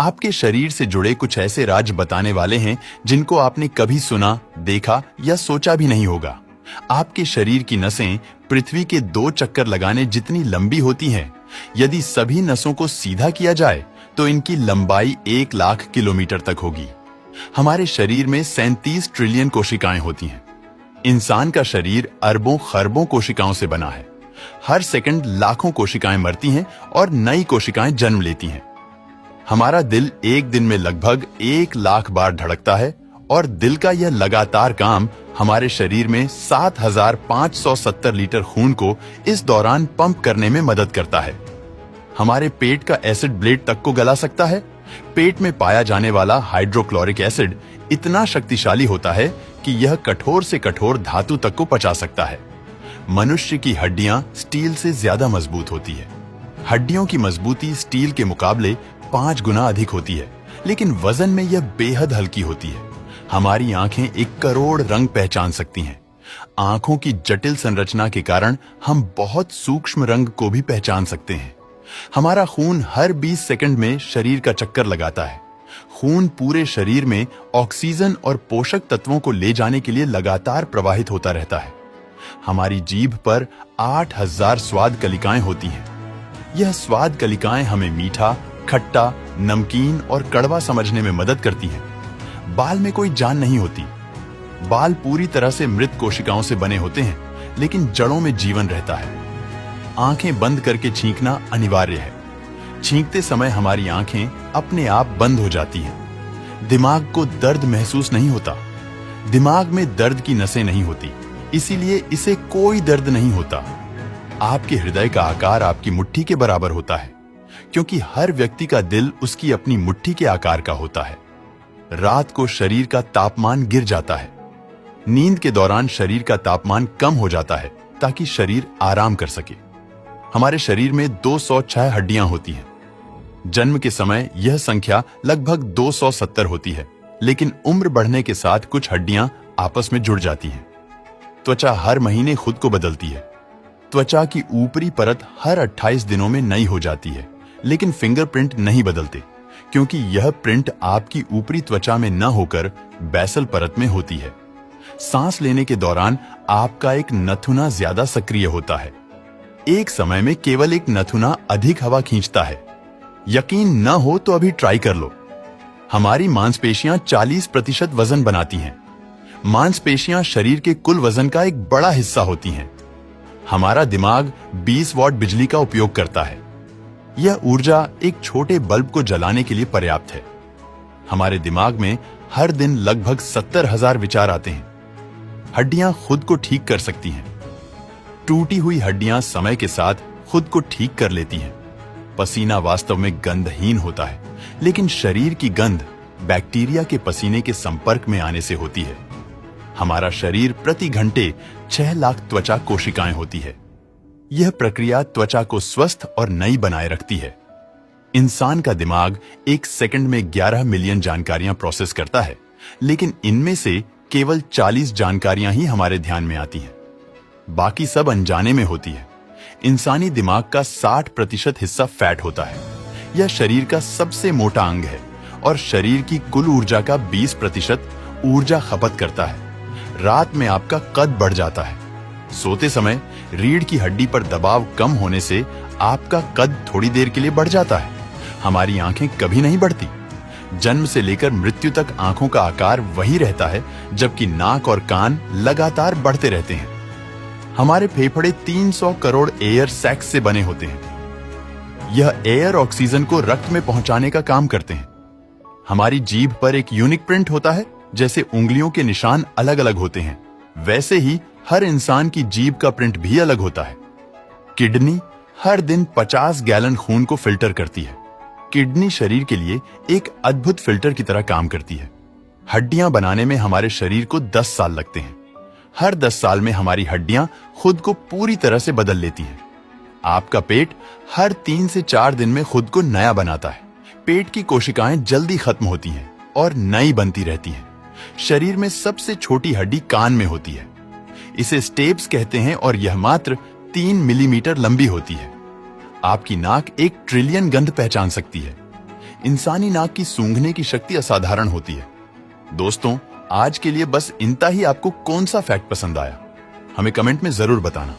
आपके शरीर से जुड़े कुछ ऐसे राज बताने वाले हैं जिनको आपने कभी सुना, देखा या सोचा भी नहीं होगा। आपके शरीर की नसें पृथ्वी के 2 चक्कर लगाने जितनी लंबी होती हैं। यदि सभी नसों को सीधा किया जाए तो इनकी लंबाई 1 लाख किलोमीटर तक होगी। हमारे शरीर में 37 ट्रिलियन कोशिकाएं होती हैं। इंसान का शरीर अरबों खरबों कोशिकाओं से बना है। हर सेकंड लाखों कोशिकाएं मरती हैं और नई कोशिकाएं जन्म लेती हैं। हमारा दिल एक दिन में लगभग 1 लाख बार धड़कता है और दिल का यह लगातार काम हमारे शरीर में 7,570 लीटर खून को इस दौरान पंप करने में मदद करता है। हमारे पेट का एसिड ब्लेड तक को गला सकता है। पेट में पाया जाने वाला हाइड्रोक्लोरिक एसिड इतना शक्तिशाली होता है कि यह कठोर से कठोर धातु तक को पचा सकता है। मनुष्य की हड्डियां स्टील से ज्यादा मजबूत होती है। हड्डियों की मजबूती स्टील के मुकाबले 5 गुना अधिक होती है, लेकिन वजन में यह बेहद हल्की होती है। हमारी आंखें 1 करोड़ रंग पहचान सकती हैं। आंखों की जटिल संरचना के कारण हम बहुत सूक्ष्म रंग को भी पहचान सकते हैं। हमारा खून हर 20 सेकंड में शरीर का चक्कर लगाता है। खून पूरे शरीर में ऑक्सीजन और पोषक तत्वों को ले जाने के लिए लगातार प्रवाहित होता रहता है। हमारी जीभ पर 8000 स्वाद कलिकाएं होती हैं। यह स्वाद कलिकाएं हमें मीठा, खट्टा, नमकीन और कड़वा समझने में मदद करती हैं। बाल में कोई जान नहीं होती। बाल पूरी तरह से मृत कोशिकाओं से बने होते हैं, लेकिन जड़ों में जीवन रहता है। आंखें बंद करके छींकना अनिवार्य है। छींकते समय हमारी आंखें अपने आप बंद हो जाती हैं। दिमाग को दर्द महसूस नहीं होता। दिमाग में दर्द की नसें नहीं होती, इसीलिए इसे कोई दर्द नहीं होता। आपके हृदय का आकार आपकी मुट्ठी के बराबर होता है, क्योंकि हर व्यक्ति का दिल उसकी अपनी मुट्ठी के आकार का होता है। रात को शरीर का तापमान गिर जाता है। नींद के दौरान शरीर का तापमान कम हो जाता है ताकि शरीर आराम कर सके। हमारे शरीर में 206 हड्डियां होती हैं। जन्म के समय यह संख्या लगभग 270 होती है, लेकिन उम्र बढ़ने के साथ कुछ हड्डियां आपस में जुड़ जाती हैं। त्वचा हर महीने खुद को बदलती है। त्वचा की ऊपरी परत हर 28 दिनों में नई हो जाती है, लेकिन फिंगरप्रिंट नहीं बदलते, क्योंकि यह प्रिंट आपकी ऊपरी त्वचा में न होकर बेसल परत में होती है। सांस लेने के दौरान आपका एक नथुना ज्यादा सक्रिय होता है। एक समय में केवल एक नथुना अधिक हवा खींचता है। यकीन न हो तो अभी ट्राई कर लो। हमारी मांसपेशियां 40% वजन बनाती हैं। मांसपेशियां शरीर के कुल वजन का एक बड़ा हिस्सा होती हैं। हमारा दिमाग 20 वॉट बिजली का उपयोग करता है। यह ऊर्जा एक छोटे बल्ब को जलाने के लिए पर्याप्त है। हमारे दिमाग में हर दिन लगभग 70,000 विचार आते हैं। हड्डियां खुद को ठीक कर सकती हैं। टूटी हुई हड्डियां समय के साथ खुद को ठीक कर लेती हैं। पसीना वास्तव में गंधहीन होता है, लेकिन शरीर की गंध बैक्टीरिया के पसीने के संपर्क में आने से होती है। हमारा शरीर प्रति घंटे 6 लाख त्वचा कोशिकाएं होती है। यह प्रक्रिया त्वचा को स्वस्थ और नई बनाए रखती है। इंसान का दिमाग 1 सेकंड में 11 मिलियन जानकारियां प्रोसेस करता है, लेकिन इनमें से केवल 40 जानकारियां ही हमारे ध्यान में आती हैं। बाकी सब अनजाने में होती है। इंसानी दिमाग का 60% हिस्सा फैट होता है। यह शरीर का सबसे मोटा अंग है और शरीर की कुल ऊर्जा का 20% ऊर्जा खपत करता है। रात में आपका कद बढ़ जाता है। सोते समय रीढ़ की हड्डी पर दबाव कम होने से आपका कद थोड़ी देर के लिए बढ़ जाता है। हमारी आंखें कभी नहीं बढ़ती। जन्म से लेकर मृत्यु तक आंखों का आकार वही रहता है, जबकि नाक और कान लगातार बढ़ते रहते हैं। हमारे फेफड़े 300 करोड़ एयर सैक्स से बने होते हैं। यह एयर ऑक्सीजन को रक्त में पहुंचाने का काम करते हैं। हमारी जीभ पर एक यूनिक प्रिंट होता है। जैसे उंगलियों के निशान अलग अलग होते हैं, वैसे ही हर इंसान की जीभ का प्रिंट भी अलग होता है। किडनी हर दिन 50 गैलन खून को फिल्टर करती है। किडनी शरीर के लिए एक अद्भुत फिल्टर की तरह काम करती है। हड्डियां बनाने में हमारे शरीर को 10 साल लगते हैं। हर 10 साल में हमारी हड्डियां खुद को पूरी तरह से बदल लेती हैं। आपका पेट हर 3 से 4 दिन में खुद को नया बनाता है। पेट की कोशिकाएं जल्दी खत्म होती हैं और नई बनती रहती हैं। शरीर में सबसे छोटी हड्डी कान में होती है। इसे स्टेप्स कहते हैं और यह मात्र 3 मिलीमीटर लंबी होती है। आपकी नाक 1 ट्रिलियन गंध पहचान सकती है। इंसानी नाक की सूंघने की शक्ति असाधारण होती है। दोस्तों, आज के लिए बस इतना ही। आपको कौन सा फैक्ट पसंद आया, हमें कमेंट में जरूर बताना।